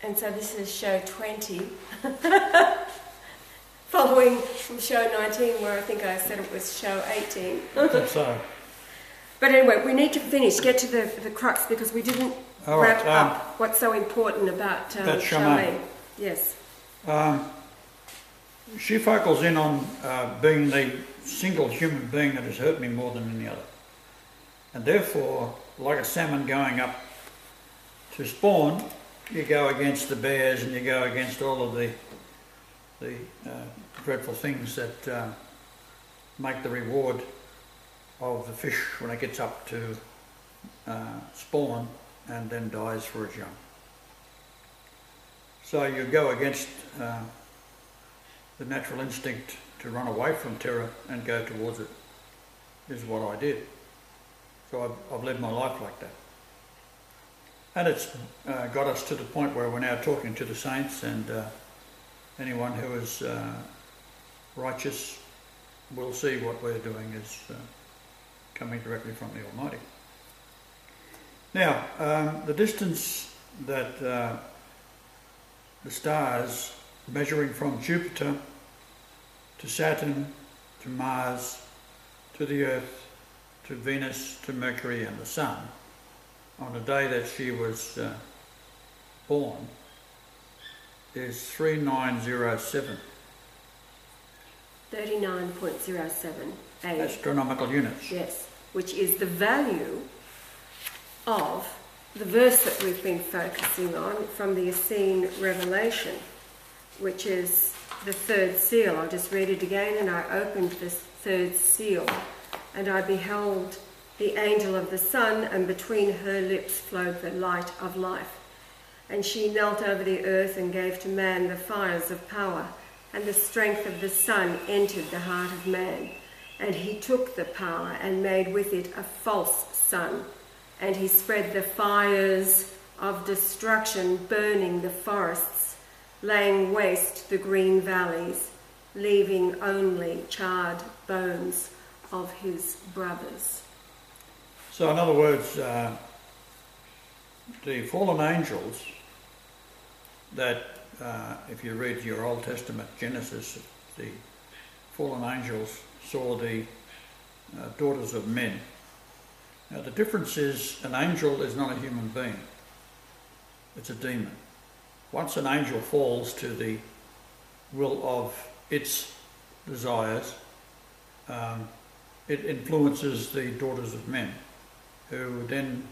And so this is show 20, following from show 19, where I think I said it was show 18. I think so. But anyway, we need to finish, get to the crux, because we didn't wrap up what's so important about Charmaine. Yes. She focuses in on being the single human being that has hurt me more than any other. And therefore, like a salmon going up to spawn, you go against the bears and you go against all of the dreadful things that make the reward of the fish when it gets up to spawn and then dies for its young. So you go against the natural instinct to run away from terror and go towards it, is what I did. So I've led my life like that. And it's got us to the point where we're now talking to the saints, and anyone who is righteous will see what we're doing is coming directly from the Almighty. Now, the distance that the stars measuring from Jupiter to Saturn to Mars to the Earth to Venus to Mercury and the Sun on the day that she was born is 3907. 39.07 astronomical units. Yes, which is the value of the verse that we've been focusing on from the Essene Revelation, which is the third seal. I'll just read it again. And I opened this third seal, and I beheld the angel of the sun, and between her lips flowed the light of life. And she knelt over the earth and gave to man the fires of power, and the strength of the sun entered the heart of man. And he took the power and made with it a false sun, and he spread the fires of destruction, burning the forests, laying waste the green valleys, leaving only charred bones of his brothers. So in other words, the fallen angels that, if you read your Old Testament Genesis, the fallen angels saw the daughters of men. Now the difference is an angel is not a human being, it's a demon. Once an angel falls to the will of its desires, it influences the daughters of men, who then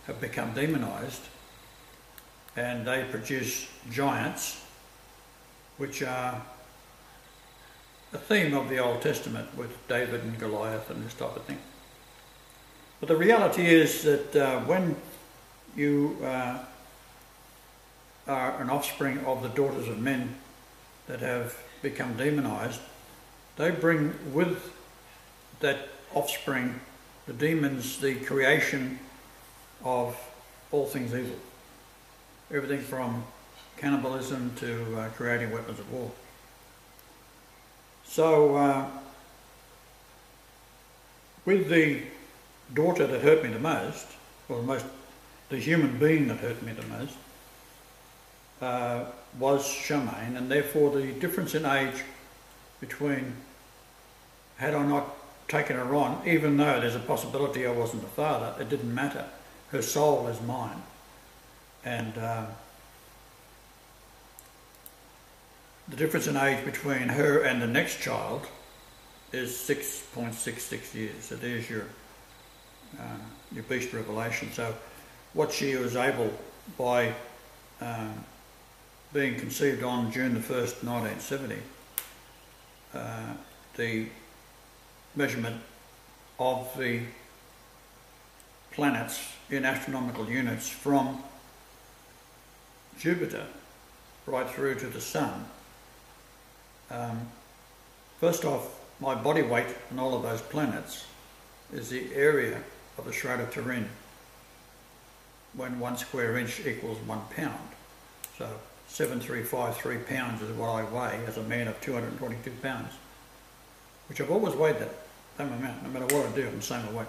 have become demonized, and they produce giants, which are a theme of the Old Testament with David and Goliath and this type of thing. But the reality is that when you are an offspring of the daughters of men that have become demonized, they bring with that offspring, the demons, the creation of all things evil. Everything from cannibalism to creating weapons of war. So, with the daughter that hurt me the most, or the human being that hurt me the most, was Charmaine, and therefore the difference in age between, had I not taken her on, even though there's a possibility I wasn't the father, it didn't matter. Her soul is mine. And the difference in age between her and the next child is 6.66 years. So there's your beast revelation. So what she was able, by being conceived on June the 1st, 1970, the measurement of the planets in astronomical units from Jupiter right through to the Sun. First off, my body weight on all of those planets is the area of the Shroud of Turin, when 1 square inch equals 1 pound. So 7,353 pounds is what I weigh as a man of 222 pounds, which I've always weighed that same amount. No matter what I do, I'm the same weight.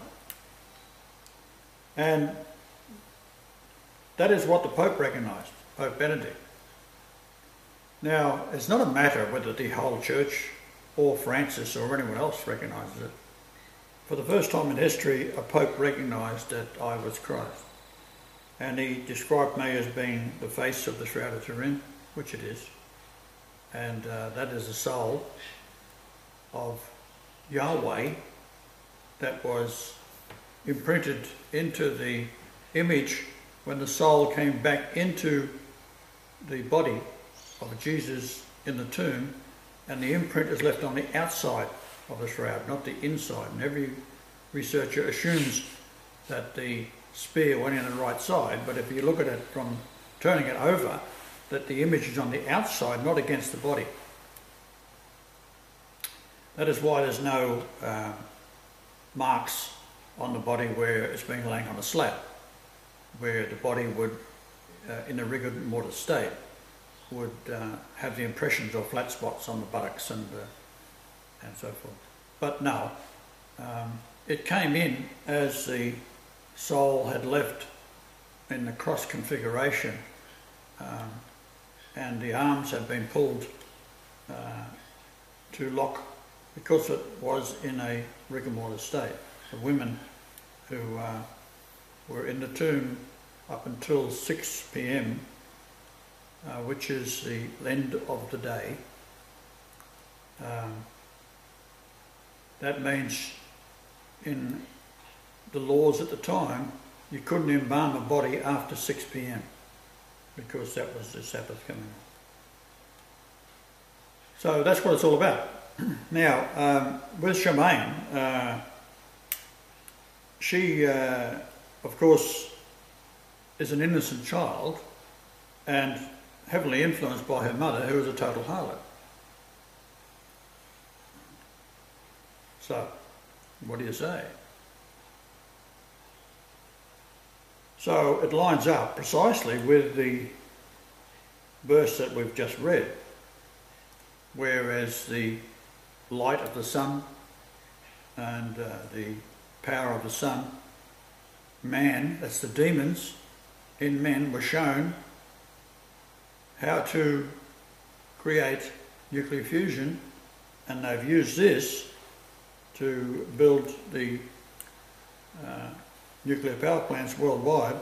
And that is what the Pope recognised. Pope Benedict. Now, it's not a matter whether the whole church or Francis or anyone else recognises it. For the first time in history, a Pope recognised that I was Christ. And he described me as being the face of the Shroud of Turin, which it is. And that is the soul of Yahweh that was imprinted into the image when the soul came back into the body of Jesus in the tomb, and the imprint is left on the outside of the shroud, not the inside. And every researcher assumes that the spear went in the right side, but if you look at it from turning it over, that the image is on the outside, not against the body. That is why there's no marks on the body where it's been laying on a slab, where the body would, in a rigor mortis state, would have the impressions of flat spots on the buttocks and so forth. But no, it came in as the soul had left in the cross configuration, and the arms had been pulled to lock because it was in a rigor mortis state. The women who were in the tomb up until 6 p.m, which is the end of the day. That means in the laws at the time, you couldn't embalm a body after 6 p.m. because that was the Sabbath coming on. So that's what it's all about. Now, with Charmaine, she, of course, is an innocent child and heavily influenced by her mother, who is a total harlot. So, what do you say? So it lines up precisely with the verse that we've just read, whereas the light of the sun and the power of the sun, man, that's the demons in men, were shown how to create nuclear fusion, and they've used this to build the nuclear power plants worldwide.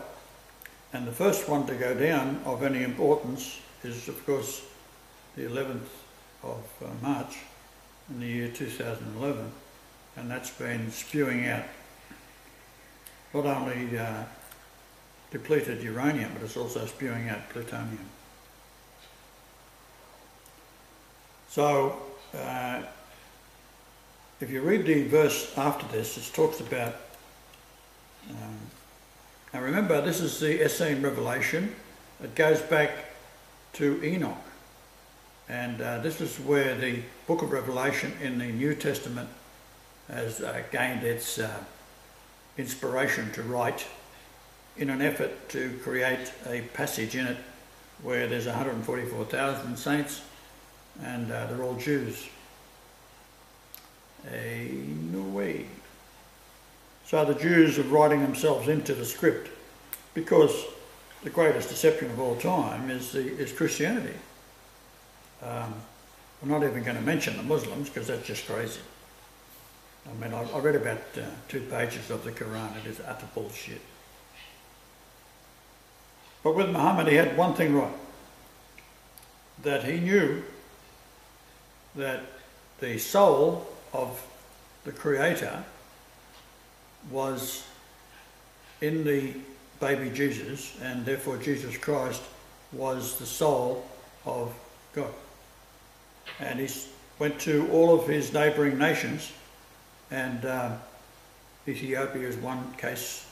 And the first one to go down of any importance is, of course, the 11th of March in the year 2011, and that's been spewing out not only depleted uranium, but it's also spewing out plutonium. So, if you read the verse after this, it talks about, now remember, this is the Essene revelation. It goes back to Enoch. And this is where the book of Revelation in the New Testament has gained its inspiration to write, in an effort to create a passage in it where there's 144,000 saints and they're all Jews. No way. So the Jews are writing themselves into the script, because the greatest deception of all time is Christianity. I'm not even going to mention the Muslims, because that's just crazy. I mean, I read about 2 pages of the Quran. It is utter bullshit. But with Muhammad, he had one thing right, that he knew that the soul of the Creator was in the baby Jesus, and therefore Jesus Christ was the soul of God. And he went to all of his neighbouring nations, and Ethiopia is one case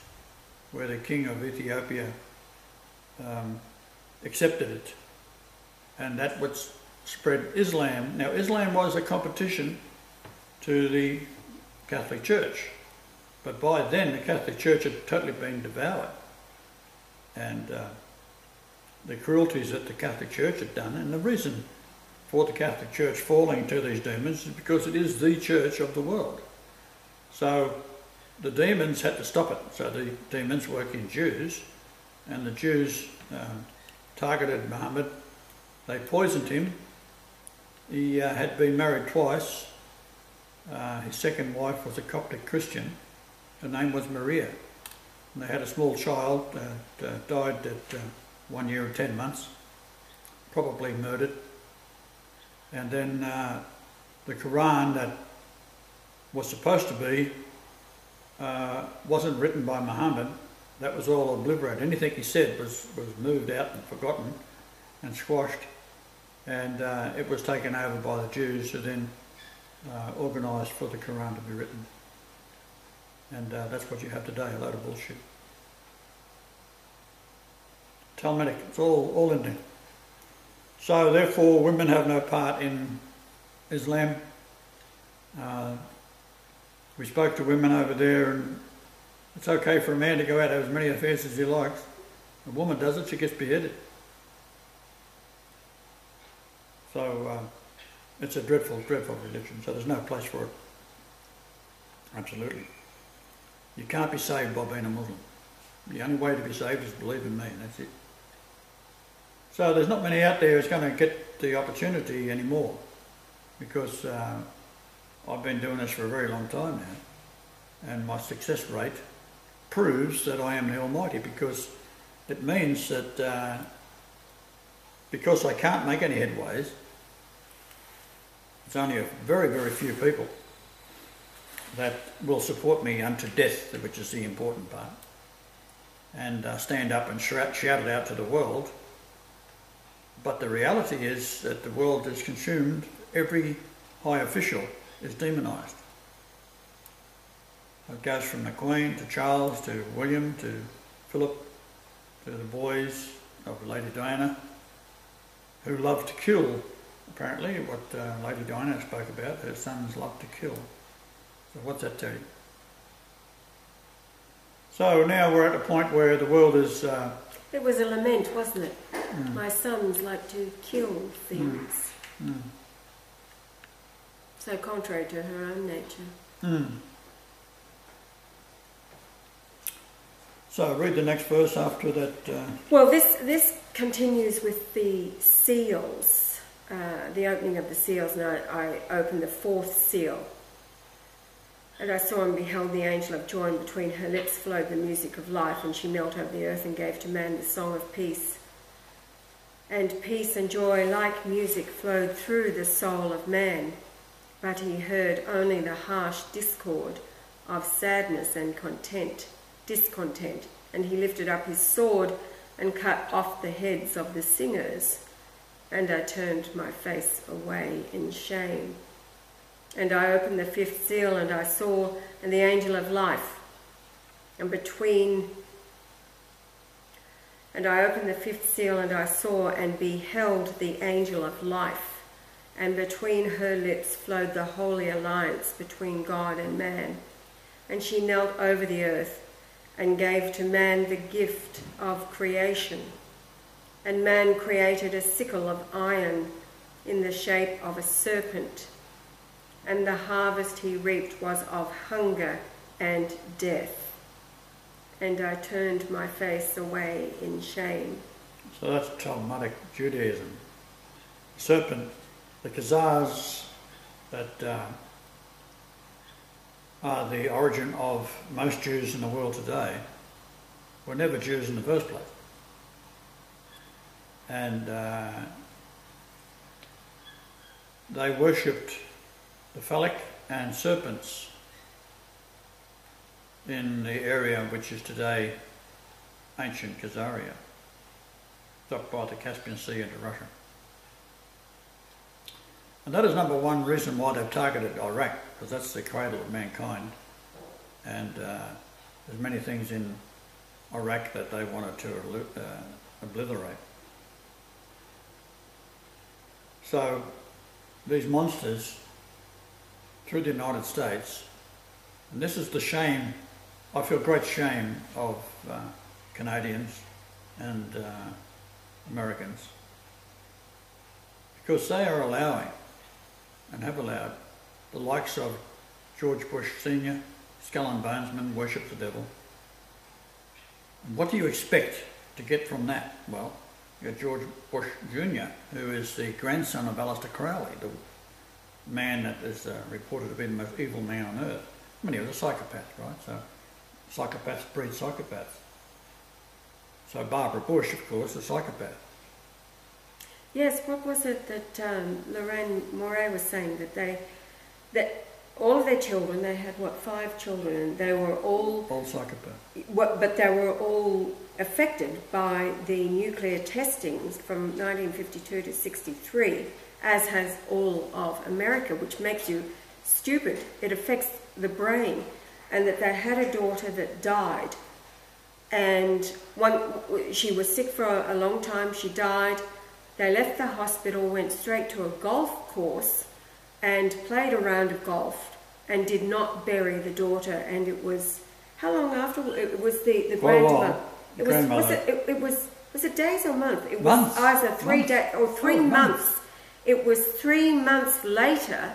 where the king of Ethiopia accepted it, and that would spread Islam. Now, Islam was a competition to the Catholic Church, but by then the Catholic Church had totally been devoured, and the cruelties that the Catholic Church had done, and the reason for the Catholic Church falling to these demons is because it is the church of the world. So the demons had to stop it. So the demons work in Jews, and the Jews targeted Muhammad. They poisoned him. He had been married twice. His second wife was a Coptic Christian. Her name was Maria. And they had a small child that died at 1 year and 10 months, probably murdered. And then the Quran that was supposed to be wasn't written by Muhammad. That was all obliterated. Anything he said was moved out and forgotten and squashed. And it was taken over by the Jews, who then organised for the Quran to be written. And that's what you have today, a load of bullshit. Talmudic, it's all in there. So therefore women have no part in Islam. We spoke to women over there, and it's okay for a man to go out and have as many affairs as he likes. A woman does it, she gets beheaded. So it's a dreadful, dreadful religion, so there's no place for it. Absolutely. You can't be saved by being a Muslim. The only way to be saved is believe in me, and that's it. So there's not many out there who's going to get the opportunity anymore, because I've been doing this for a very long time now, and my success rate proves that I am the Almighty, because it means that because I can't make any headways, it's only a very, very few people that will support me unto death, which is the important part, and stand up and shout it out to the world. But the reality is that the world is consumed. Every high official is demonised. It goes from the Queen to Charles to William to Philip to the boys of Lady Diana, who love to kill, apparently, what Lady Diana spoke about. Her sons love to kill. So what's that tell you? So now we're at a point where the world is... It was a lament, wasn't it? My sons like to kill things. So contrary to her own nature. So read the next verse after that. Well, this continues with the seals, the opening of the seals. And I opened the fourth seal. And I saw and beheld the angel of joy, and between her lips flowed the music of life, and she knelt over the earth and gave to man the song of peace. And peace and joy like music flowed through the soul of man, but he heard only the harsh discord of sadness and discontent, and he lifted up his sword and cut off the heads of the singers, and I turned my face away in shame. And I opened the fifth seal, and I saw and the angel of life, and I opened the fifth seal, and I saw and beheld the angel of life, and between her lips flowed the holy alliance between God and man. And she knelt over the earth and gave to man the gift of creation. And man created a sickle of iron in the shape of a serpent, and the harvest he reaped was of hunger and death. And I turned my face away in shame. So that's Talmudic Judaism. The serpent, the Khazars that are the origin of most Jews in the world today, were never Jews in the first place. And they worshipped the phallic and serpents in the area which is today ancient Khazaria. It's up by the Caspian Sea into Russia. And that is number one reason why they've targeted Iraq, because that's the cradle of mankind. And there's many things in Iraq that they wanted to obliterate. So these monsters through the United States, and this is the shame, I feel great shame of Canadians and Americans, because they are allowing and have allowed the likes of George Bush Sr., Skull and Bonesman, worship the devil. And what do you expect to get from that? Well, You got George Bush Jr., who is the grandson of Aleister Crowley, the man that is reported to be the most evil man on earth. I mean, he was a psychopath, right? So psychopaths breed psychopaths. So Barbara Bush, of course, is a psychopath. Yes, what was it that Lorraine Moray was saying, that all of their children, they had, 5 children, and they were all psychopaths. But they were all affected by the nuclear testings from 1952 to 63, as has all of America, which makes you stupid. It affects the brain. And that they had a daughter that died, and she was sick for a long time, she died. They left the hospital, went straight to a golf course and played a round of golf and did not bury the daughter. And it was, how long after? It was the grandmother. Was it days or months? It was months. Either 3 days or 3 months. It was 3 months later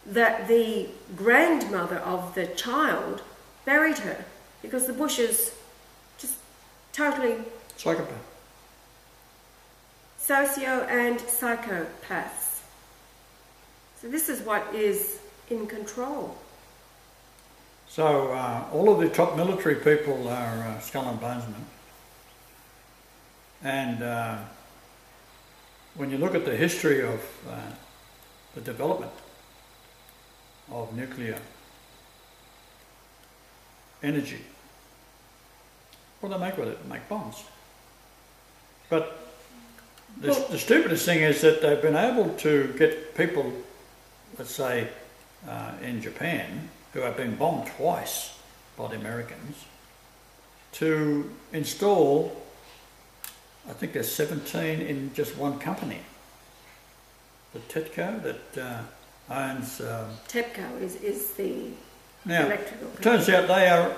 that the grandmother of the child buried her, because the Bushes just totally Psychopath. socio and psychopaths. So this is what is in control. So all of the top military people are skull and bonesmen. And when you look at the history of the development of nuclear energy, what do they make with it? Make bombs. But the stupidest thing is that they've been able to get people, let's say in Japan, who have been bombed twice by the Americans, to install, I think there's 17 in just one company. The TEPCO that owns... TEPCO is the now, electrical it turns out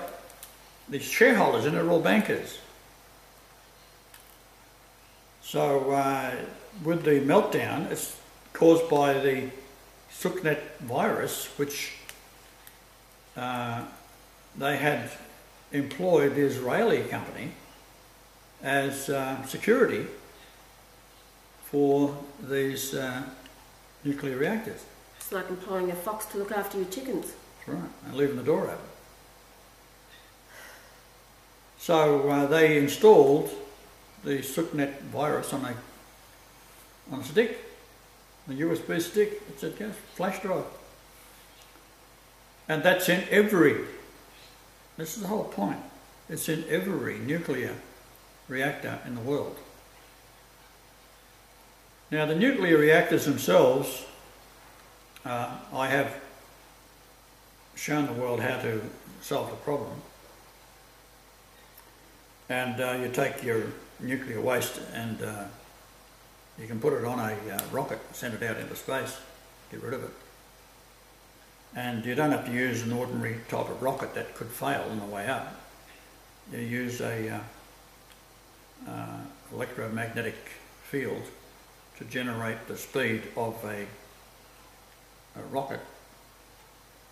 the shareholders in it are all bankers. So with the meltdown, it's caused by the Sukhnet virus, which they had employed the Israeli company as security for these nuclear reactors. It's like employing a fox to look after your chickens. That's right, and leaving the door open. So they installed the Sukhnet virus on a stick, a USB stick. It's a flash drive, and that's in every. This is the whole point. It's in every nuclear reactor in the world. Now, the nuclear reactors themselves, I have shown the world how to solve the problem. And you take your nuclear waste and you can put it on a rocket, send it out into space, get rid of it. And you don't have to use an ordinary type of rocket that could fail on the way up. You use a electromagnetic field to generate the speed of a rocket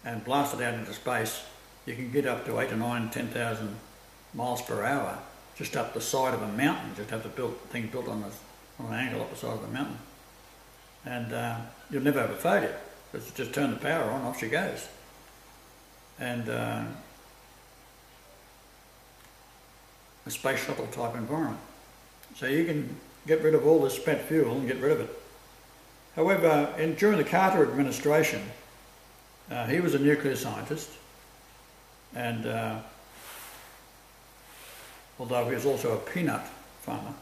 and blast it out into space. You can get up to 8 to 9, 10,000 miles per hour just up the side of a mountain. Just have the thing built on an angle up the side of the mountain. And you'll never have a failure, because you just turn the power on, off she goes. And a space shuttle type environment. So you can get rid of all this spent fuel and get rid of it. However, during the Carter administration, he was a nuclear scientist, and although he was also a peanut farmer,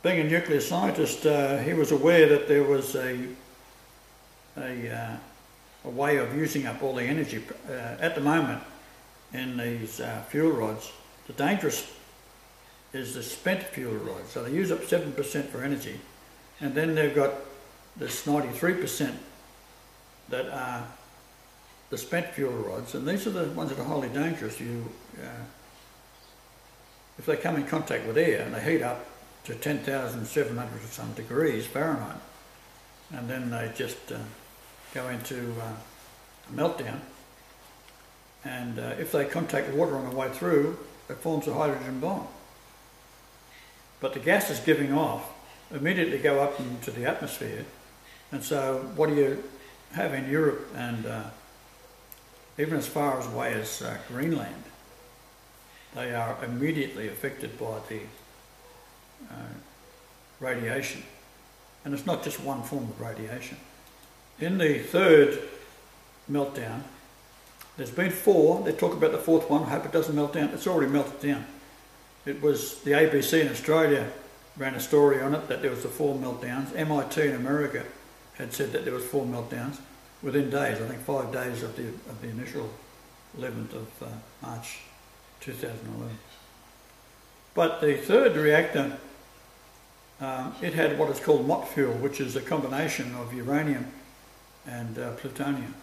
being a nuclear scientist, he was aware that there was a way of using up all the energy. At the moment, in these fuel rods, the dangerous is the spent fuel rods. So they use up 7% for energy, and then they've got this 93% that are the spent fuel rods, and these are the ones that are highly dangerous. If they come in contact with air and they heat up to 10,700 or some degrees Fahrenheit, and then they just go into a meltdown, and if they contact water on the way through, it forms a hydrogen bomb. but the gases giving off immediately go up into the atmosphere. And so what do you have in Europe and even as far away as Greenland? They are immediately affected by the radiation. And it's not just one form of radiation. In the third meltdown, there's been 4. They talk about the 4th one. I hope it doesn't melt down. It's already melted down. It was the ABC in Australia ran a story on it that there was the 4 meltdowns. MIT in America had said that there was 4 meltdowns within days. I think 5 days of the initial 11th of March 2011. But the third reactor, it had what is called MOT fuel, which is a combination of uranium and plutonium.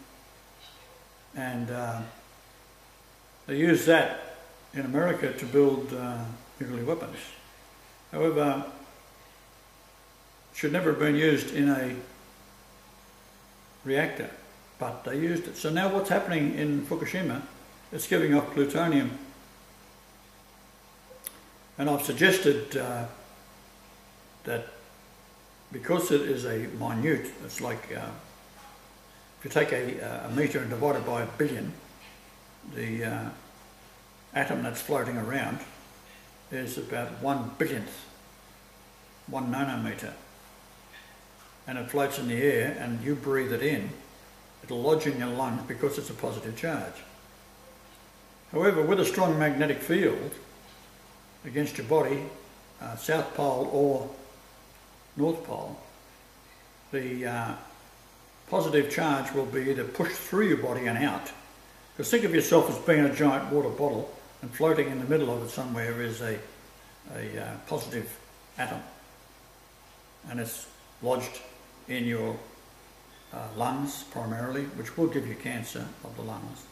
And they used that in America to build nuclear weapons. However, it should never have been used in a reactor, but they used it. So now what's happening in Fukushima, it's giving off plutonium. And I've suggested that because it is a minute, it's like if you take a metre and divide it by 1 billion, the atom that's floating around is about 1 billionth, 1 nanometre. And it floats in the air and you breathe it in, it'll lodge in your lungs because it's a positive charge. However, with a strong magnetic field against your body, South Pole or North Pole, the positive charge will be either pushed through your body and out. Because think of yourself as being a giant water bottle and floating in the middle of it somewhere is a positive atom. And it's lodged in your lungs primarily, which will give you cancer of the lungs.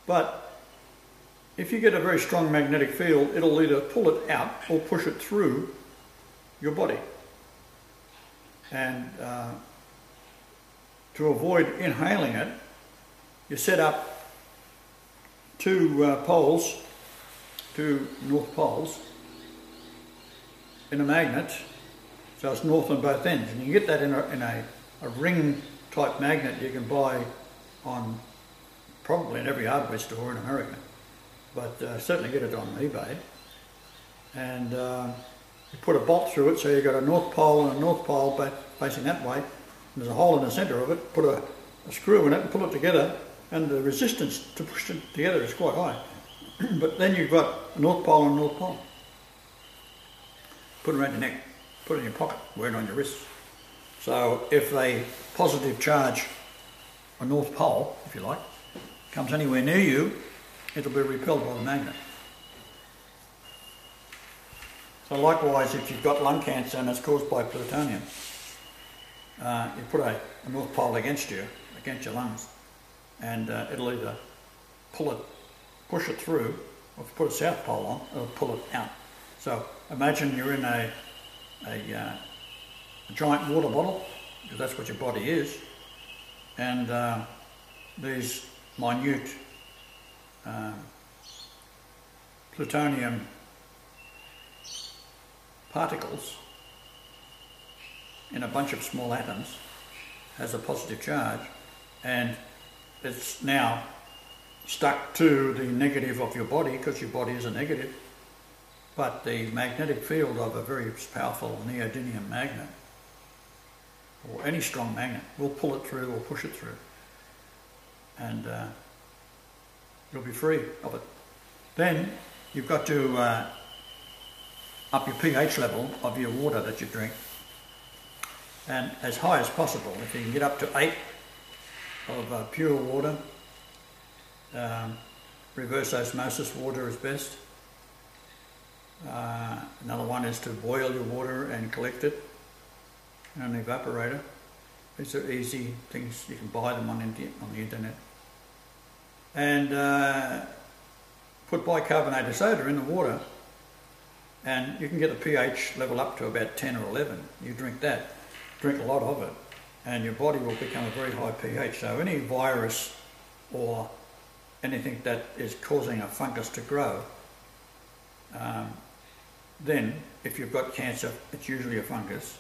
But if you get a very strong magnetic field, it'll either pull it out or push it through your body. And to avoid inhaling it, you set up 2 poles, 2 north poles, in a magnet, so it's north on both ends. And you can get that in a ring type magnet you can buy on probably in every hardware store in America, but certainly get it on eBay. And you put a bolt through it, so you've got a north pole and a north pole facing that way. And there's a hole in the centre of it, put a screw in it and pull it together, and the resistance to push it together is quite high. But then you've got a north pole and a north pole. Put it around your neck, put it in your pocket, wear it on your wrists. So if a positive charge, a north pole, if you like, comes anywhere near you, it'll be repelled by the magnet. So likewise, if you've got lung cancer and it's caused by plutonium, you put a north pole against your lungs, and it'll either push it through, or if you put a south pole on, it'll pull it out. So imagine you're in a giant water bottle, because that's what your body is, and these minute plutonium particles in a bunch of small atoms has a positive charge, and it's now stuck to the negative of your body because your body is a negative, but the magnetic field of a very powerful neodymium magnet or any strong magnet will pull it through or push it through, and you'll be free of it. Then you've got to up your pH level of your water that you drink, and as high as possible. If you can get up to 8 of pure water, reverse osmosis water is best. Another one is to boil your water and collect it in an evaporator. These are easy things, you can buy them on the internet. And put bicarbonate of soda in the water, and you can get the pH level up to about 10 or 11. You drink that, drink a lot of it, and your body will become a very high pH. So any virus or anything that is causing a fungus to grow, then if you've got cancer, it's usually a fungus.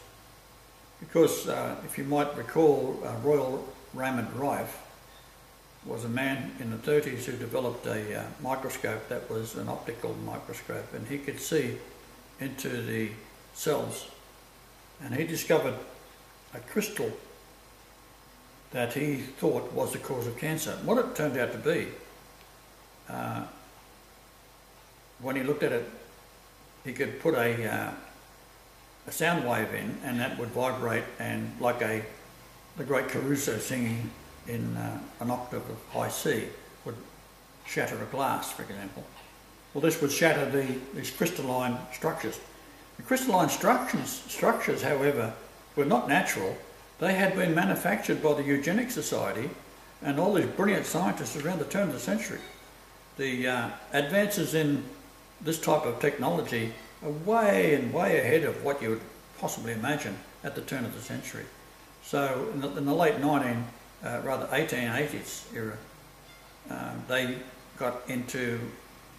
Because if you might recall, Royal Raymond Rife was a man in the 30s who developed a microscope that was an optical microscope, and he could see into the cells, and he discovered a crystal that he thought was the cause of cancer. What it turned out to be, when he looked at it, he could put a sound wave in, and that would vibrate, and like the great Caruso singing in an octave of high C would shatter a glass, for example. Well, this would shatter these crystalline structures. The crystalline structures, however, were not natural. They had been manufactured by the Eugenics Society and all these brilliant scientists around the turn of the century. The advances in this type of technology are way and way ahead of what you would possibly imagine at the turn of the century. So in the late 1880s era, they got into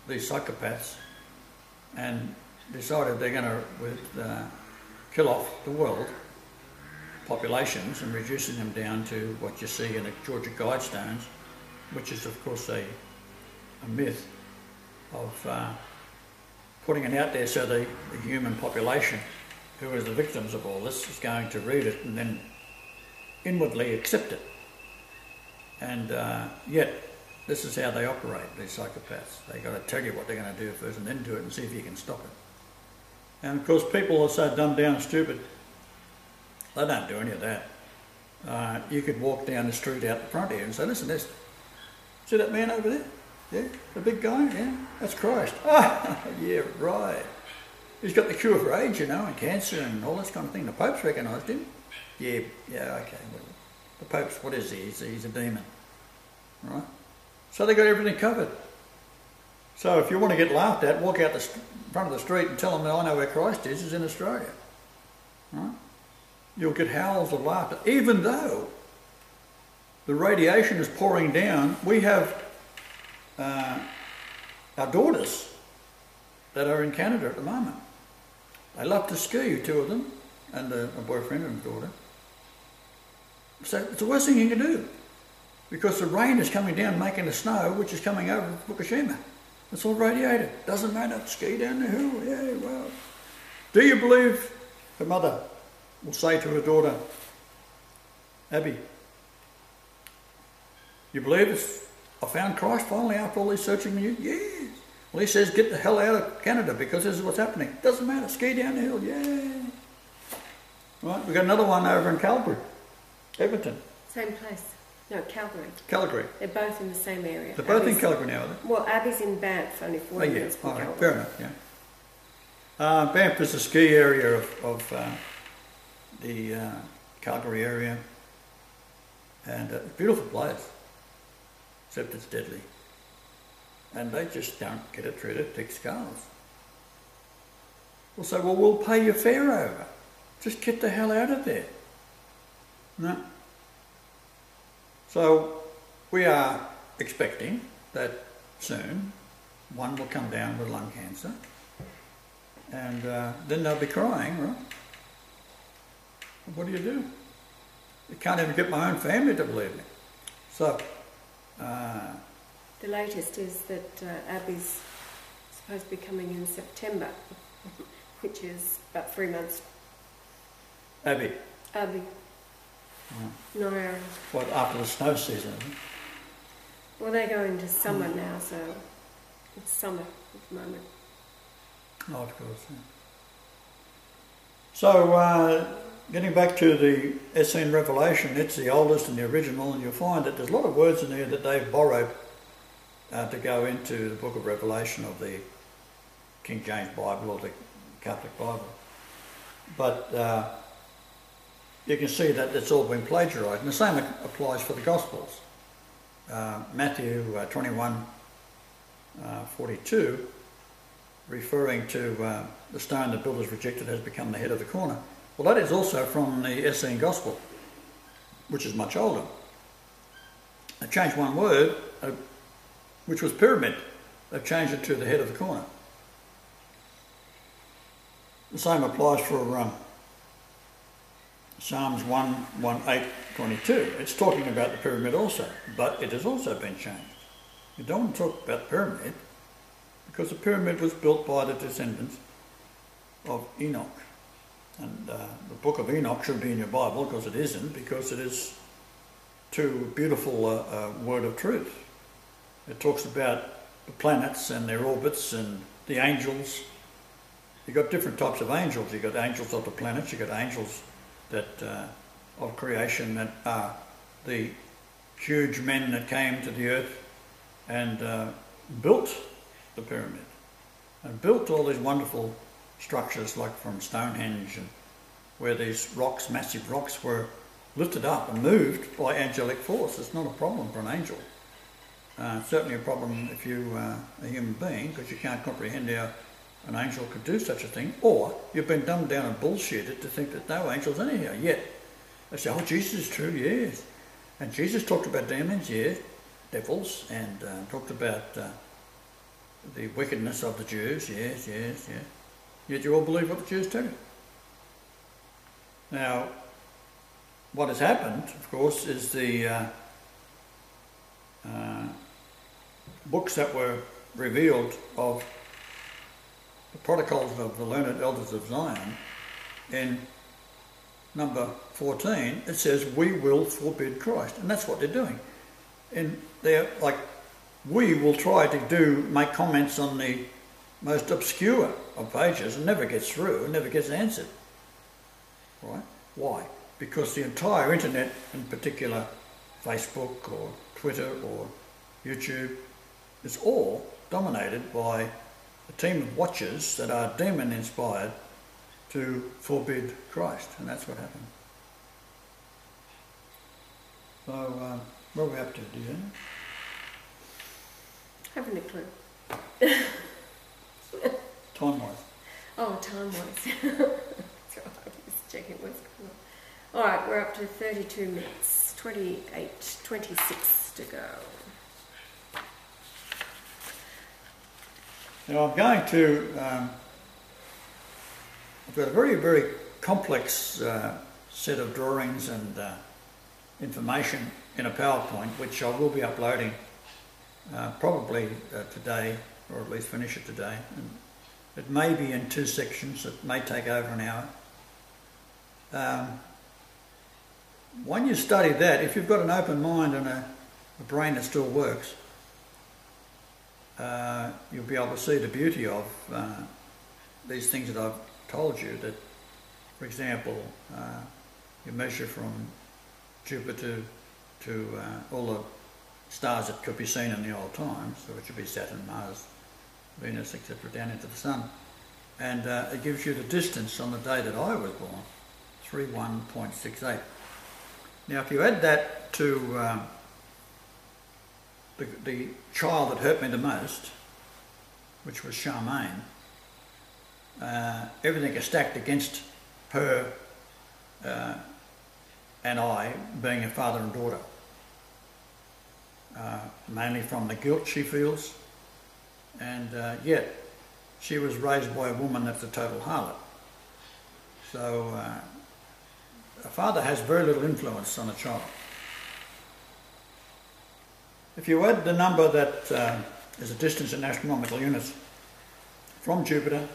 these psychopaths and decided they're going to kill off the world populations and reducing them down to what you see in the Georgia Guidestones, which is of course a myth of putting it out there so the human population, who is the victims of all this, is going to read it and then inwardly accept it. And yet, this is how they operate, these psychopaths. They've got to tell you what they're going to do first and then do it and see if you can stop it. And of course, people are so dumbed down and stupid, they don't do any of that. You could walk down the street out the front here and say, listen, see that man over there? Yeah, the big guy? Yeah, that's Christ. Ah, yeah, right. He's got the cure for AIDS, and cancer and all this kind of thing. The Pope's recognised him. Yeah, okay. Well, the Pope's, what is he? He's a demon. Right? So they got everything covered. So if you want to get laughed at, walk out the front of the street and tell them that I know where Christ is in Australia. Right? You'll get howls of laughter. Even though the radiation is pouring down, we have our daughters that are in Canada at the moment. They love to ski, two of them, and a boyfriend and a daughter. So it's the worst thing you can do, because the rain is coming down making the snow, which is coming over Fukushima. It's all radiated. Doesn't matter, ski down the hill, yeah, well. Do you believe, her mother will say to her daughter, Abby, you believe I found Christ finally after all these searching for you? Yes. Well, he says, get the hell out of Canada because this is what's happening. Doesn't matter, ski down the hill, yeah. Right, we've got another one over in Calgary, Edmonton. Same place. No, Calgary. Calgary. They're both in the same area. They're both in Calgary now, are they? Well, Abby's in Banff, only 40 minutes from Calgary. Fair enough, yeah. Banff is the ski area of the Calgary area, and a beautiful place, except it's deadly. And they just don't get it treated, thick skulls. We'll say, well, we'll pay your fare over. Just get the hell out of there. No. So we are expecting that soon one will come down with lung cancer, and then they'll be crying, right? What do you do? You can't even get my own family to believe me. So the latest is that Abby's supposed to be coming in September, which is about 3 months. Abby? Abby. Oh. Not Aaron. What, after the snow season? Well, they're going to summer now, so it's summer at the moment. Oh, of course, yeah. So, getting back to the Essene Revelation, it's the oldest and the original, and you'll find that there's a lot of words in there that they've borrowed to go into the book of Revelation of the King James Bible or the Catholic Bible. But you can see that it's all been plagiarised, and the same applies for the Gospels. Matthew 21:42, referring to the stone the builders rejected has become the head of the corner. Well, that is also from the Essene Gospel, which is much older. They changed one word, which was pyramid. They've changed it to the head of the corner. The same applies for Psalms 1:8-22. It's talking about the pyramid also, but it has also been changed. You don't want to talk about the pyramid because the pyramid was built by the descendants of Enoch. And the book of Enoch should be in your Bible because it isn't, because it is too beautiful a word of truth. It talks about the planets and their orbits and the angels. You've got different types of angels. You've got angels of the planets, you've got angels that of creation that are the huge men that came to the earth and built the pyramid and built all these wonderful structures like from Stonehenge, and where these rocks, massive rocks, were lifted up and moved by angelic force. It's not a problem for an angel. Certainly a problem if you are a human being, because you can't comprehend how an angel could do such a thing, or you've been dumbed down and bullshitted to think that no angels anyhow. Yet they say, oh, Jesus is true, yes. And Jesus talked about demons, yes, devils, and talked about the wickedness of the Jews, yes. Yet you all believe what the Jews tell you. Now, what has happened, of course, is the books that were revealed of the protocols of the learned elders of Zion. In number 14, it says, we will forbid Christ. And that's what they're doing. And they're like, we will try to make comments on the most obscure of pages and never gets through and never gets answered. Right? Why? Because the entire internet, in particular Facebook or Twitter or YouTube, is all dominated by a team of watchers that are demon inspired to forbid Christ, and that's what happened. So, what are we up to, do you know? Haven't a clue. Time-wise. Oh, time-wise. That's right, I was checking what's going on. Alright, we're up to 32 minutes, 26 to go. Now I'm going to, I've got a very, very complex set of drawings and information in a PowerPoint, which I will be uploading probably today, or at least finish it today. And it may be in 2 sections, it may take over an hour. When you study that, if you've got an open mind and a brain that still works, you'll be able to see the beauty of these things that I've told you. That, for example, you measure from Jupiter to all the stars that could be seen in the old times, so it should be Saturn, Mars, Venus, etc., down into the Sun. And it gives you the distance on the day that I was born, 31.68. Now, if you add that to the child that hurt me the most, which was Charmaine, everything is stacked against her and I being a father and daughter. Mainly from the guilt she feels, and yet she was raised by a woman that's a total harlot. So a father has very little influence on a child. If you add the number that is a distance in astronomical units from Jupiter,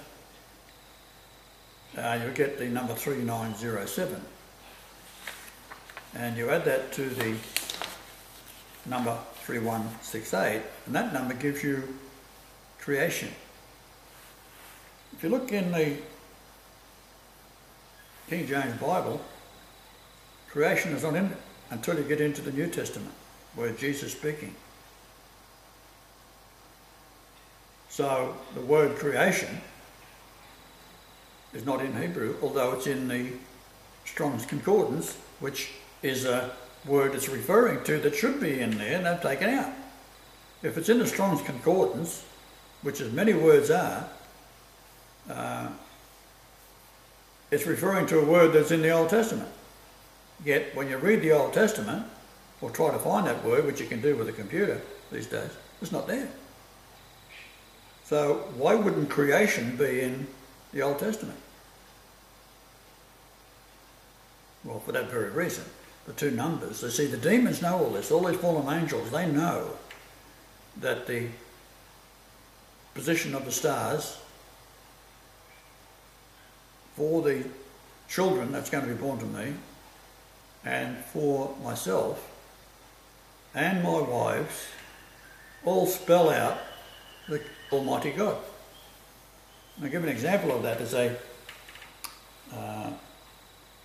you'll get the number 3907. And you add that to the number 3168, and that number gives you creation. If you look in the King James Bible, creation is not in it until you get into the New Testament, where Jesus is speaking. So the word creation is not in Hebrew, although it's in the Strong's Concordance, which is a word it's referring to that should be in there and they've taken out. If it's in the Strong's Concordance, which as many words are, it's referring to a word that's in the Old Testament. Yet when you read the Old Testament, or try to find that word, which you can do with a computer these days, it's not there. So why wouldn't creation be in the Old Testament? Well, for that very reason, the two numbers. You see, the demons know all this. All these fallen angels, they know that the position of the stars for the children that's going to be born to me, and for myself and my wives, all spell out the Almighty God. I'll give an example of that. There's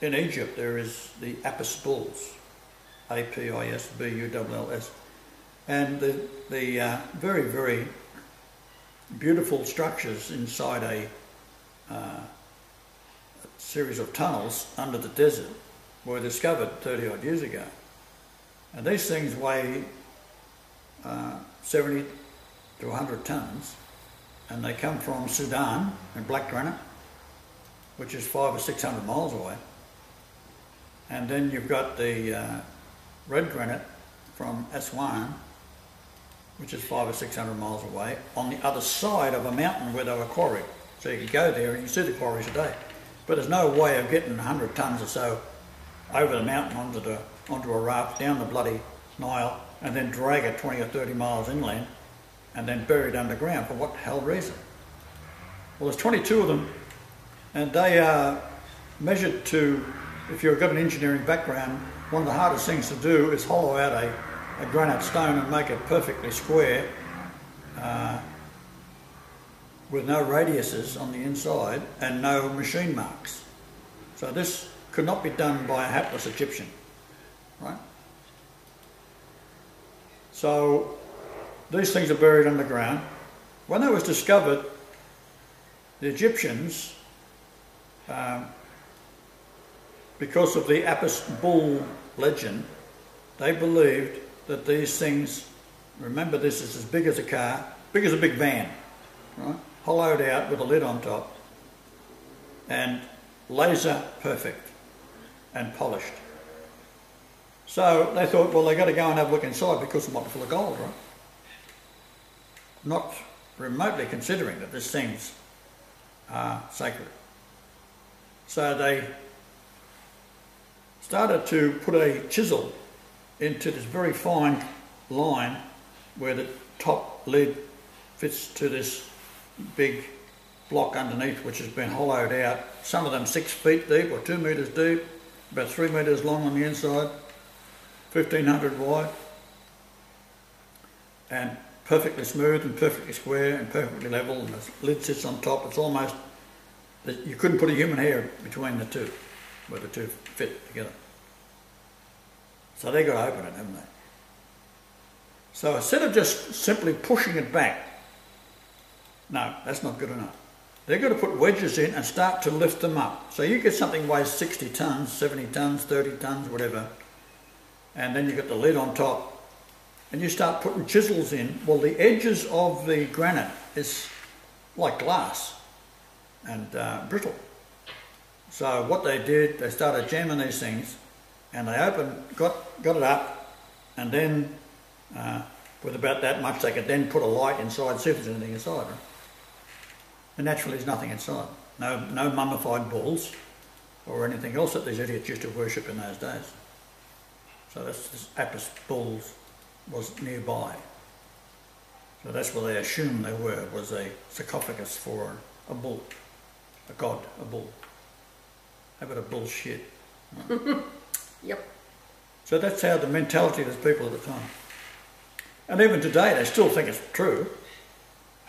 in Egypt there is the Apis bulls, Apis-bulls, and the very, very beautiful structures inside a series of tunnels under the desert were discovered 30 odd years ago. And these things weigh 70 to 100 tons, and they come from Sudan and black granite, which is 500 or 600 miles away. And then you've got the red granite from Aswan, which is 500 or 600 miles away, on the other side of a mountain where they were quarried. So you can go there and you can see the quarries today. But there's no way of getting 100 tons or so over the mountain onto a raft down the bloody Nile and then drag it 20 or 30 miles inland and then bury it underground. For what the hell reason? Well, there's 22 of them, and they are measured to, if you've got an engineering background, one of the hardest things to do is hollow out a granite stone and make it perfectly square with no radiuses on the inside and no machine marks. So this could not be done by a hapless Egyptian, right? So these things are buried underground. When they was discovered, the Egyptians, because of the Apis bull legend, they believed that these things, remember this is as big as a car, big as a big van, right? Hollowed out with a lid on top and laser perfect and polished. So they thought, well, they've got to go and have a look inside because it might be full of gold, right? Not remotely considering that these things are sacred. So they started to put a chisel into this very fine line where the top lid fits to this big block underneath, which has been hollowed out, some of them 6 feet deep or 2 metres deep, about 3 metres long on the inside, 1,500 wide, and perfectly smooth and perfectly square and perfectly level, and the lid sits on top. It's almost that you couldn't put a human hair between the two, where the two fit together. So they got to open it, haven't they? So instead of just simply pushing it back, no, that's not good enough. They've got to put wedges in and start to lift them up. So you get something weighs 60 tons, 70 tons, 30 tons, whatever, and then you get the lid on top, and you start putting chisels in. Well, the edges of the granite is like glass and brittle. So what they did, they started jamming these things, and they got it up, and then with about that much, they could then put a light inside and see if there's anything inside. Right? And naturally, there's nothing inside. No mummified bulls or anything else that these idiots used to worship in those days. So this Apis bulls was nearby. So that's where they assumed they were, was a sarcophagus for a bull, a god, a bull. How about a bullshit? Right? Yep. So that's how the mentality of those people at the time. And even today, they still think it's true.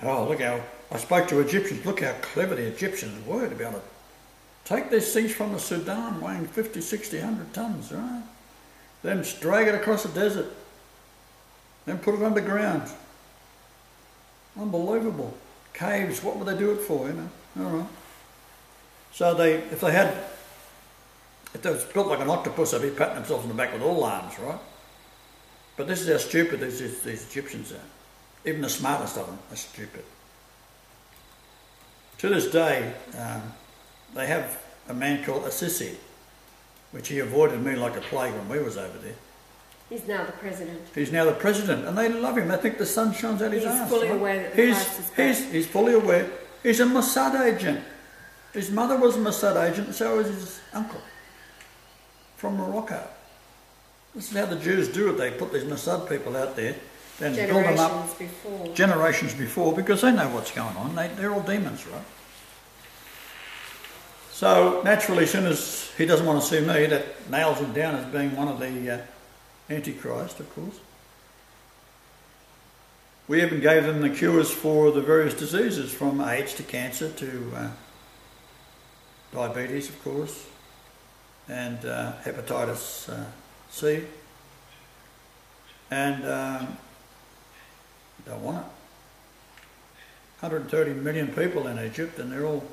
Oh, look how, I spoke to Egyptians, look how clever the Egyptians were to be able to take these things from the Sudan weighing 50, 60, 100 tons, right? Then drag it across the desert. Then put it underground. Unbelievable. Caves, what would they do it for, you know? I don't know. So if they was built like an octopus, they'd be patting themselves on the back with all arms, right? But this is how stupid these Egyptians are. Even the smartest of them are stupid. To this day, they have a man called Essene, which he avoided me like a plague when we was over there. He's now the president. He's now the president, and they love him. They think the sun shines out his ass. He's fully aware that the Christ is back. He's fully aware. He's a Mossad agent. His mother was a Mossad agent, and so was his uncle. from Morocco. This is how the Jews do it. They put these Mossad people out there and build them up generations before, because they know what's going on. They're all demons, right? So naturally, as soon as he doesn't want to see me, that nails him down as being one of the Antichrist, of course. We even gave them the cures for the various diseases, from AIDS to cancer to diabetes, of course, and hepatitis C. And don't want it. 130 million people in Egypt, and they're all,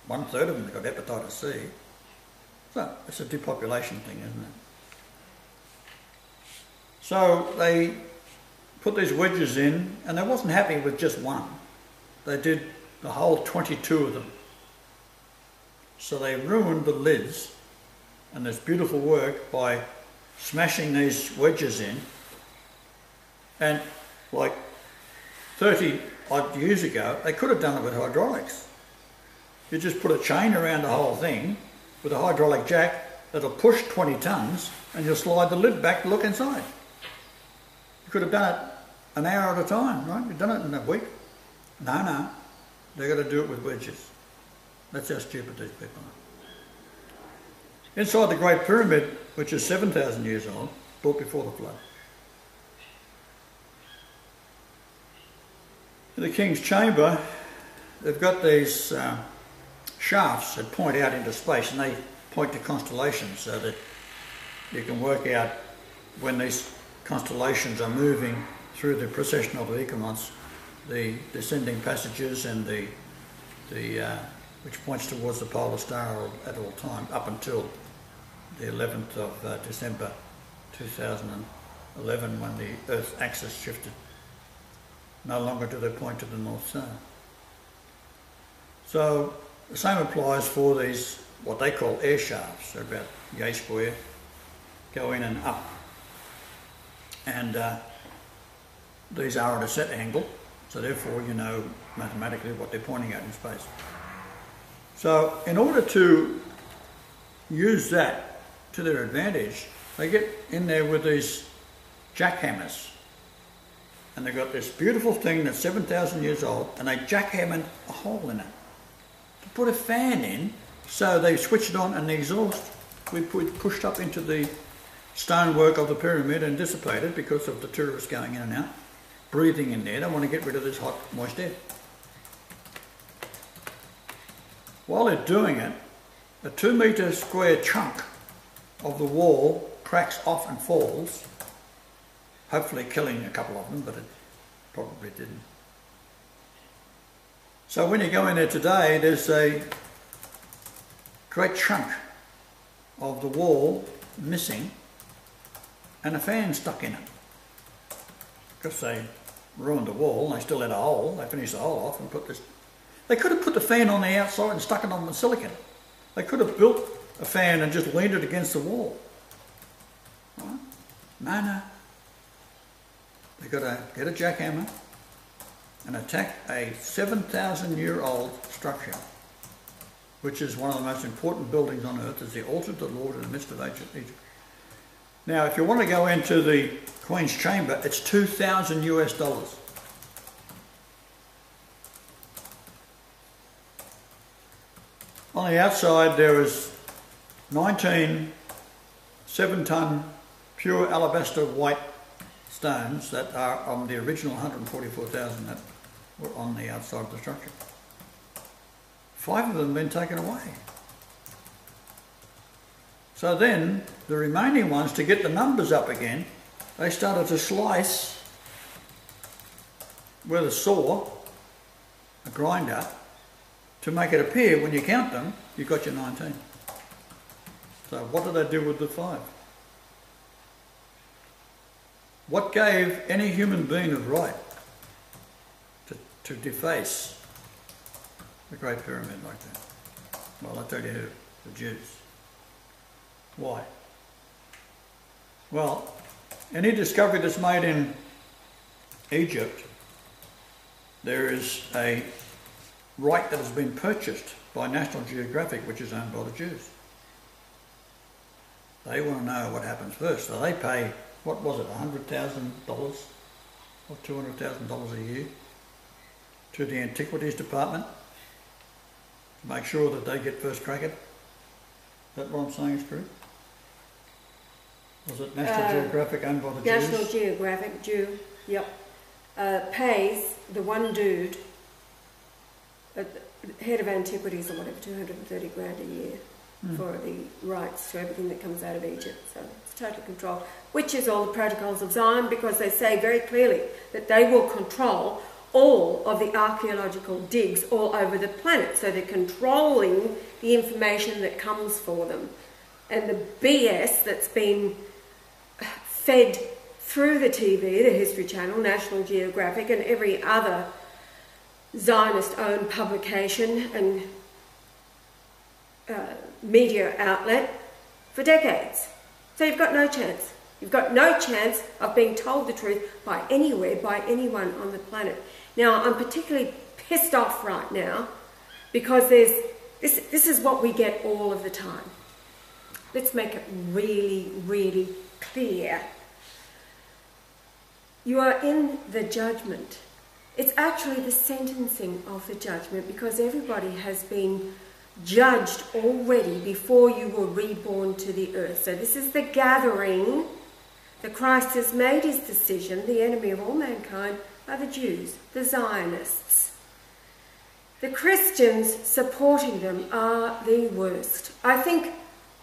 1/3 of them have got hepatitis C. So it's a depopulation thing, isn't it? So they put these wedges in, and they wasn't happy with just one. They did the whole 22 of them. So they ruined the lids and this beautiful work by smashing these wedges in. And like 30 odd years ago, they could have done it with hydraulics. You just put a chain around the whole thing with a hydraulic jack that'll push 20 tons, and you'll slide the lid back to look inside. You could have done it an hour at a time, right? You've done it in a week. No, they've got to do it with wedges. That's how stupid these people are. Inside the Great Pyramid, which is 7,000 years old, built before the flood. In the King's Chamber, they've got these shafts that point out into space, and they point to constellations so that you can work out when these constellations are moving through the procession of the equinox, the descending passages, and the which points towards the polar star at all times, up until the 11th of December 2011, when the Earth's axis shifted. No longer do they point to the North Star. So the same applies for these, what they call air shafts. They're about yay square, go in and up. And these are at a set angle, so therefore you know mathematically what they're pointing at in space. So in order to use that to their advantage, they get in there with these jackhammers. And they've got this beautiful thing that's 7,000 years old, and they jackhammered a hole in it to put a fan in, so they switched it on, and the exhaust we pushed up into the stonework of the pyramid and dissipated because of the tourists going in and out, breathing in there. They want to get rid of this hot, moist air. While they're doing it, a 2-metre square chunk of the wall cracks off and falls, hopefully killing a couple of them, but it probably didn't. So when you go in there today, there's a great chunk of the wall missing and a fan stuck in it. Because they ruined the wall, and they still had a hole. They finished the hole off and put this. They could have put the fan on the outside and stuck it on the silicon. They could have built a fan and just leaned it against the wall. Right? No. They've got to get a jackhammer and attack a 7,000-year-old structure, which is one of the most important buildings on earth. It's the altar of the Lord in the midst of Egypt. Now, if you want to go into the Queen's Chamber, it's $2,000 US. On the outside, there is 19 7-ton pure alabaster white stones that are on the original 144,000 that were on the outside of the structure. 5 of them have been taken away. So then, the remaining ones, to get the numbers up again, they started to slice with a saw, a grinder, to make it appear, when you count them, you've got your 19. So what did they do with the 5? What gave any human being a right to deface the Great Pyramid like that? Well, I'll tell you who, the Jews. Why? Well, any discovery that's made in Egypt, there is a right that has been purchased by National Geographic, which is owned by the Jews. They want to know what happens first. So they pay, what was it, $100,000 or $200,000 a year to the Antiquities Department to make sure that they get first crack at it. Is that what I'm saying is true? Was it National Geographic owned by the Jews? National Geographic, Jew, yep, pays the one dude, head of Antiquities or whatever, 230 grand a year for the rights to everything that comes out of Egypt. So it's totally controlled, which is all the protocols of Zion, because they say very clearly that they will control all of the archaeological digs all over the planet. So they're controlling the information that comes for them. And the BS that's been fed through the TV, the History Channel, National Geographic, and every other Zionist-owned publication and media outlet for decades. So you've got no chance. You've got no chance of being told the truth by anywhere, by anyone on the planet. Now, I'm particularly pissed off right now because this is what we get all of the time. Let's make it really, really clear. You are in the judgment. It's actually the sentencing of the judgment, because everybody has been judged already before you were reborn to the earth. So this is the gathering. The Christ has made his decision. The enemy of all mankind are the Jews, the Zionists. The Christians supporting them are the worst. I think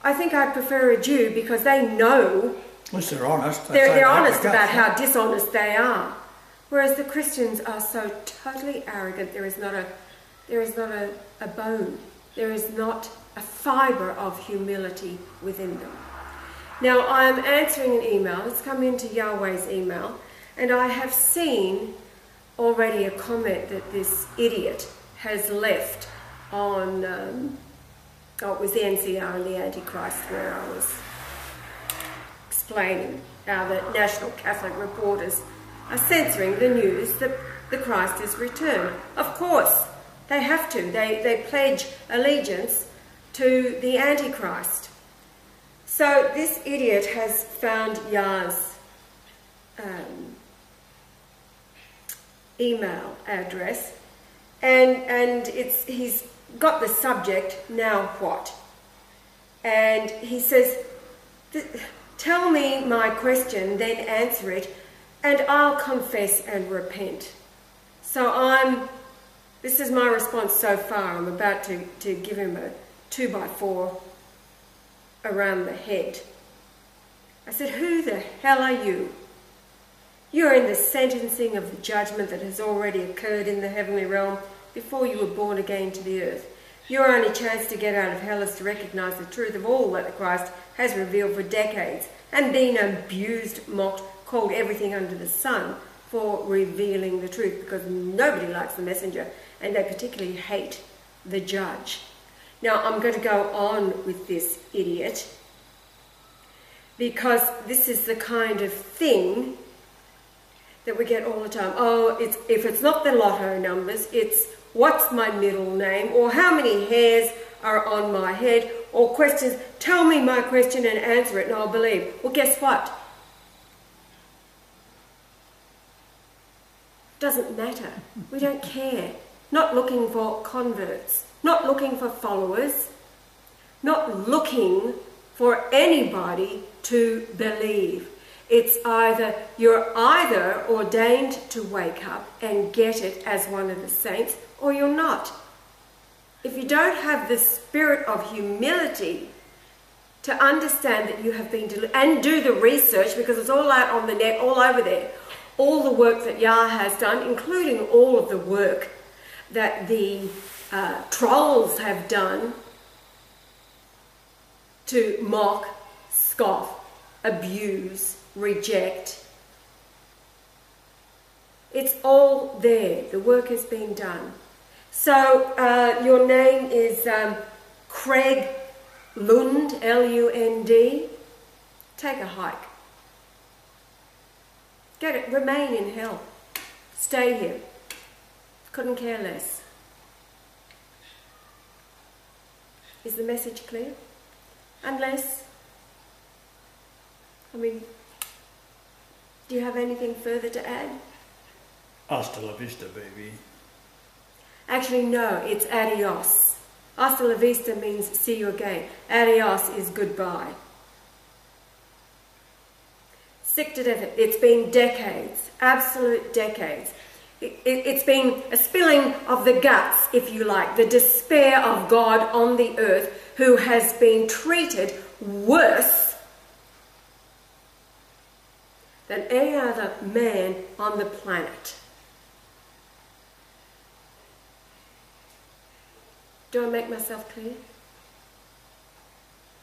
I'd prefer a Jew, because they know. At least they're honest. They're honest about how dishonest they are. Whereas the Christians are so totally arrogant. There is not a bone. There is not a fibre of humility within them. Now, I am answering an email. It's come into Yahweh's email, and I have seen already a comment that this idiot has left on, it was the NCR and the Antichrist, where I was explaining how the National Catholic reporters are censoring the news that the Christ is returned. Of course, they have to. They pledge allegiance to the Antichrist. So this idiot has found Yah's email address, and he's got the subject, now what? And he says, tell me my question, then answer it, and I'll confess and repent. So this is my response so far. I'm about to give him a 2x4 around the head. I said, who the hell are you? You're in the sentencing of the judgment that has already occurred in the heavenly realm before you were born again to the earth. Your only chance to get out of hell is to recognise the truth of all that the Christ has revealed for decades and been abused, mocked, called everything under the sun for revealing the truth, because nobody likes the messenger and they particularly hate the judge. Now, I'm going to go on with this idiot, because this is the kind of thing that we get all the time. Oh, if it's not the lotto numbers, it's what's my middle name, or how many hairs are on my head, or questions, tell me my question and answer it and I'll believe. Well, guess what? Doesn't matter. We don't care. Not looking for converts, not looking for followers, not looking for anybody to believe. It's you're either ordained to wake up and get it as one of the saints, or you're not. If you don't have the spirit of humility to understand that you have been deluded, and do the research, because it's all out on the net, all over there, all the work that Yah has done, including all of the work that the trolls have done to mock, scoff, abuse, reject. It's all there. The work has been done. So your name is Craig Lund, L-U-N-D. Take a hike. Get it. Remain in hell. Stay here. Couldn't care less. Is the message clear? Unless I mean, do you have anything further to add? Hasta la vista, baby. Actually, no, it's adios. Hasta la vista means see you again. Adios is goodbye. Sick to death. It's been decades, absolute decades. It's been a spilling of the guts, if you like, the despair of God on the earth, who has been treated worse than any other man on the planet. Do I make myself clear?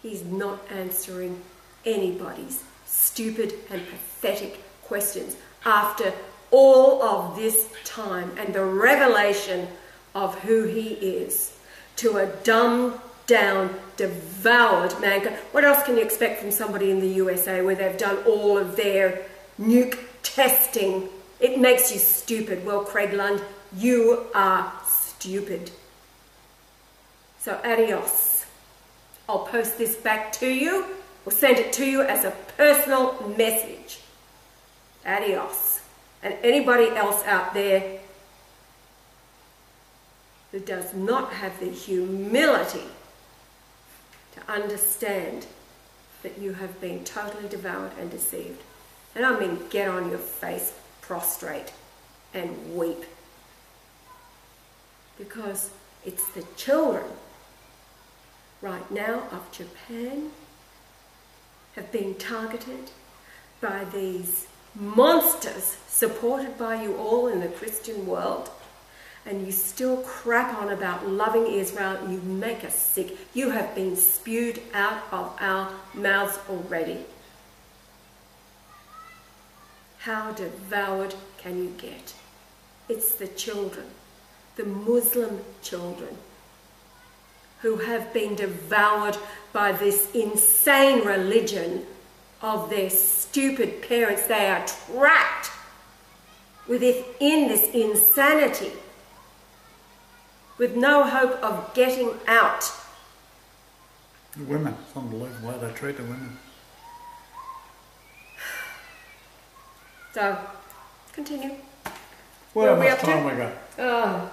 He's not answering anybody's stupid and pathetic questions after all of this time and the revelation of who he is to a dumbed down, devoured mankind. What else can you expect from somebody in the USA where they've done all of their nuke testing? It makes you stupid. Well, Craig Lund, you are stupid. So adios. I'll post this back to you or send it to you as a personal message. Adios. And anybody else out there who does not have the humility to understand that you have been totally devoured and deceived. And I mean, get on your face, prostrate, and weep. Because it's the children right now of Japan have been targeted by these monsters supported by you all in the Christian world, and you still crap on about loving Israel. You make us sick. You have been spewed out of our mouths already. How devoured can you get? It's the children, the Muslim children, who have been devoured by this insane religion of their stupid parents. They are trapped within this insanity with no hope of getting out. The women, it's unbelievable how they treat the women. So, continue. Well, how much time we got? Oh.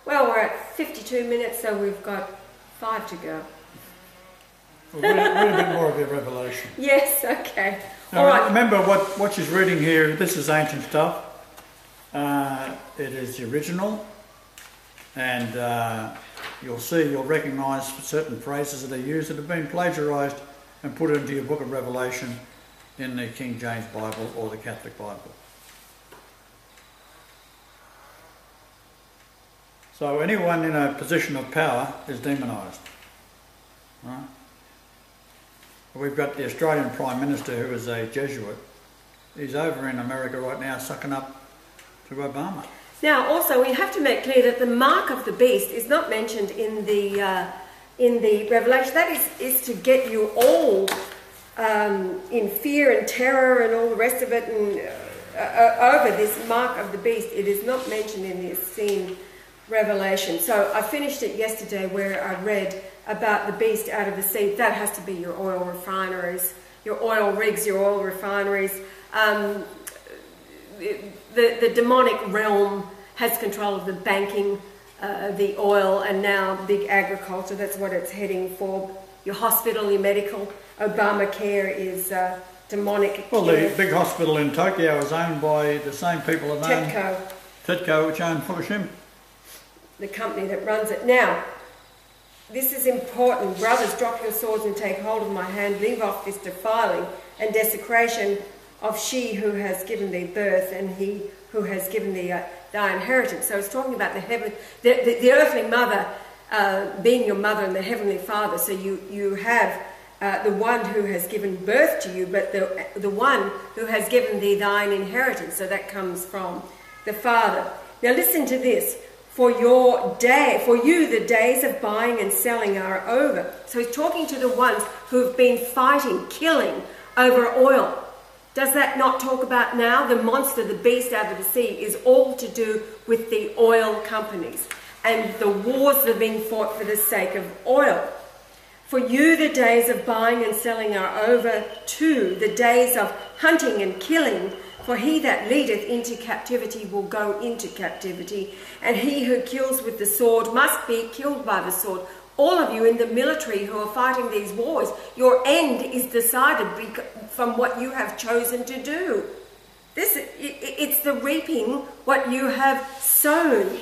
Well, we're at 52 minutes, so we've got 5 to go. We'll read a bit more of your revelation. Yes, okay. Now, all right. Remember what she's reading here, this is ancient stuff. It is the original, and you'll recognise certain phrases that are used that have been plagiarised and put into your book of Revelation in the King James Bible or the Catholic Bible. So anyone in a position of power is demonised. Right? We've got the Australian Prime Minister, who is a Jesuit. He's over in America right now sucking up to Obama. Now, also, we have to make clear that the mark of the beast is not mentioned in the Revelation. That is to get you all in fear and terror and all the rest of it, and over this mark of the beast. It is not mentioned in the Essene Revelation. So I finished it yesterday where I read about the beast out of the sea. That has to be your oil refineries, your oil rigs, your oil refineries. The demonic realm has control of the banking, the oil, and now big agriculture. That's what it's heading for. Your hospital, your medical. Obamacare is demonic. Well, the big hospital in Tokyo is owned by the same people that own Tetco, which own Fukushima. The company that runs it. Now, this is important. Brothers, drop your swords and take hold of my hand. Leave off this defiling and desecration of she who has given thee birth and he who has given thee thy inheritance. So it's talking about the earthly mother being your mother and the heavenly father. So you have the one who has given birth to you, but the one who has given thee thine inheritance. So that comes from the Father. Now listen to this. For you the days of buying and selling are over. So he's talking to the ones who have been fighting, killing over oil. Does that not talk about now? The monster, the beast out of the sea, is all to do with the oil companies and the wars that are being fought for the sake of oil. For you the days of buying and selling are over too, the days of hunting and killing. For he that leadeth into captivity will go into captivity, and he who kills with the sword must be killed by the sword. All of you in the military who are fighting these wars, your end is decided from what you have chosen to do. It's the reaping what you have sown.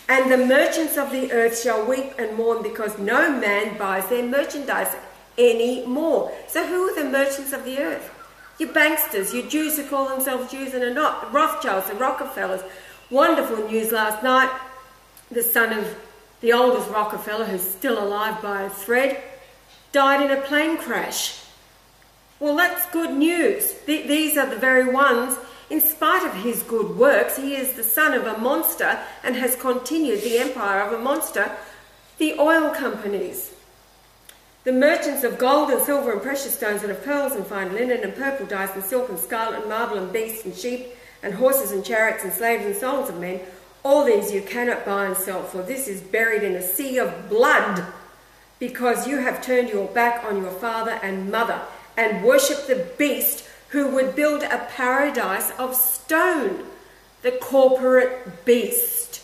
And the merchants of the earth shall weep and mourn, because no man buys their merchandise any more. So who are the merchants of the earth? You banksters, you Jews who call themselves Jews and are not, the Rothschilds, the Rockefellers. Wonderful news last night. The son of the oldest Rockefeller, who's still alive by a thread, died in a plane crash. Well, that's good news. These are the very ones, in spite of his good works, he is the son of a monster and has continued the empire of a monster, the oil companies. The merchants of gold and silver and precious stones and of pearls and fine linen and purple dyes and silk and scarlet and marble and beasts and sheep and horses and chariots and slaves and souls of men, all these you cannot buy and sell, for this is buried in a sea of blood, because you have turned your back on your father and mother and worshipped the beast who would build a paradise of stone, the corporate beast,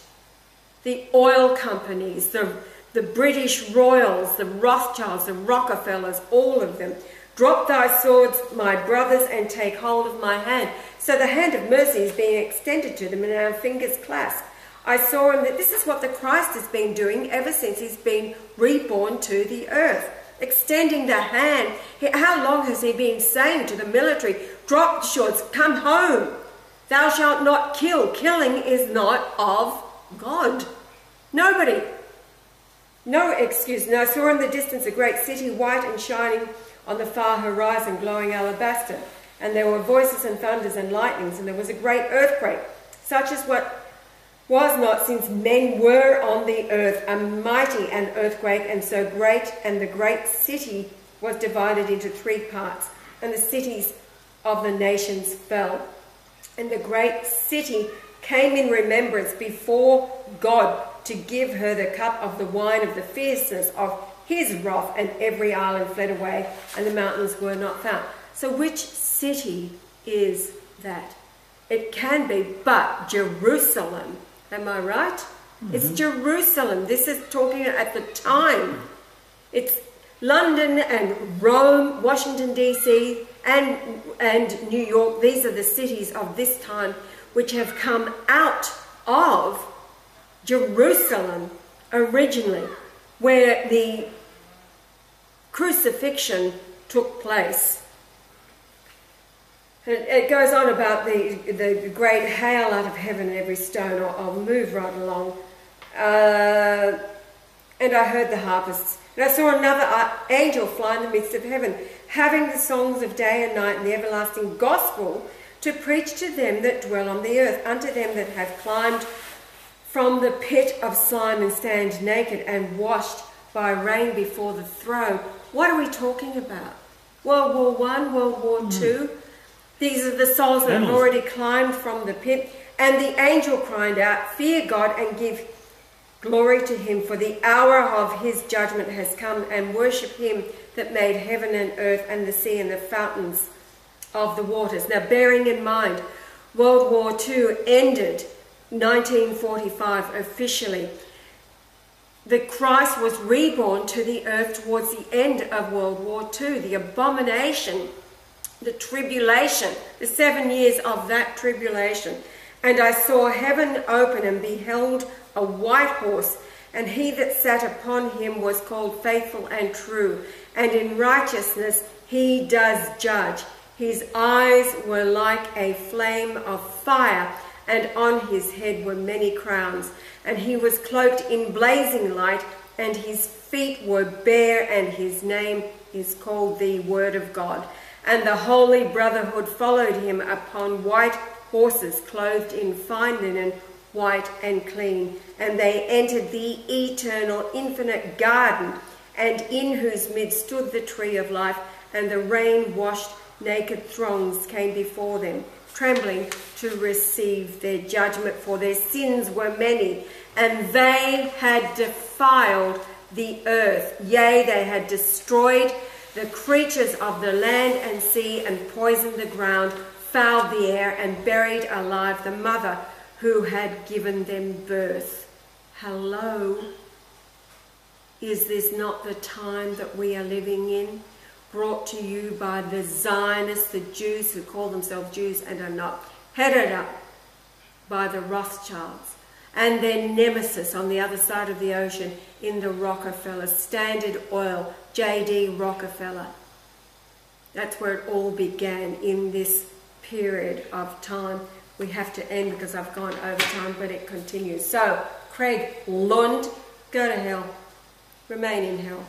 the oil companies, the British royals, the Rothschilds, the Rockefellers, all of them. Drop thy swords, my brothers, and take hold of my hand. So the hand of mercy is being extended to them and our fingers clasped. I saw him that this is what the Christ has been doing ever since he's been reborn to the earth. Extending the hand. How long has he been saying to the military, drop the swords, come home. Thou shalt not kill. Killing is not of God. Nobody. No excuse. And I saw in the distance a great city, white and shining on the far horizon, glowing alabaster. And there were voices and thunders and lightnings, and there was a great earthquake, such as what was not since men were on the earth, a mighty an earthquake, and so great, and the great city was divided into 3 parts, and the cities of the nations fell. And the great city came in remembrance before God to give her the cup of the wine of the fierceness of his wrath, and every island fled away, and the mountains were not found. So which city is that? It can be but Jerusalem. Am I right? Mm-hmm. It's Jerusalem. This is talking at the time. It's London and Rome, Washington DC, and New York. These are the cities of this time which have come out of Jerusalem originally, where the crucifixion took place. It goes on about the great hail out of heaven every stone. I'll move right along. And I heard the harpists. And I saw another angel fly in the midst of heaven, having the songs of day and night and the everlasting gospel to preach to them that dwell on the earth, unto them that have climbed from the pit of slime and stand naked and washed by rain before the throne. What are we talking about? World War I, World War II? These are the souls that have already climbed from the pit. And the angel cried out, fear God and give glory to him, for the hour of his judgment has come, and worship him that made heaven and earth and the sea and the fountains of the waters. Now, bearing in mind, World War II ended 1945 officially. The Christ was reborn to the earth towards the end of World War II. The abomination, the tribulation, the 7 years of that tribulation. And I saw heaven open and beheld a white horse, and he that sat upon him was called Faithful and True, and in righteousness he does judge. His eyes were like a flame of fire, and on his head were many crowns. And he was cloaked in blazing light, and his feet were bare, and his name is called the Word of God. And the holy brotherhood followed him upon white horses, clothed in fine linen, white and clean. And they entered the eternal, infinite garden, and in whose midst stood the tree of life, and the rain-washed naked throngs came before them, trembling to receive their judgment, for their sins were many, and they had defiled the earth. Yea, they had destroyed the creatures of the land and sea, and poisoned the ground, fouled the air, and buried alive the mother who had given them birth. Hello? Is this not the time that we are living in? Brought to you by the Zionists, the Jews who call themselves Jews and are not, headed up by the Rothschilds, and their nemesis on the other side of the ocean in the Rockefeller, Standard Oil, J.D. Rockefeller. That's where it all began, in this period of time. We have to end because I've gone over time, but it continues. So, Craig Lund, go to hell. Remain in hell.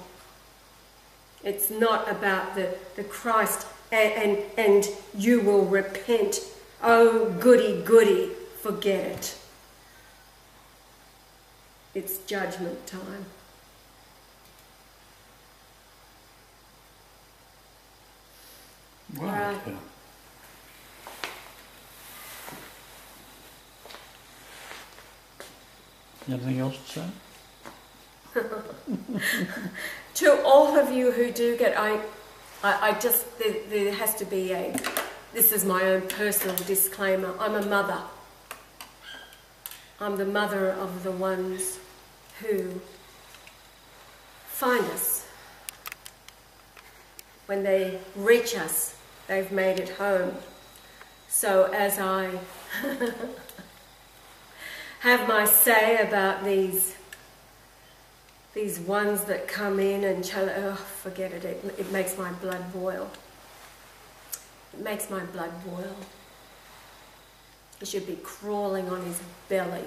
It's not about the Christ and you will repent. Oh, goody, goody. Forget it. It's judgment time. Well, Right. Anything else to say? To all of you who do get, I just, there has to be this is my own personal disclaimer. I'm a mother. I'm the mother of the ones who find us. When they reach us, they've made it home. So as I have my say about these ones that come in and forget it. It makes my blood boil. It makes my blood boil. He should be crawling on his belly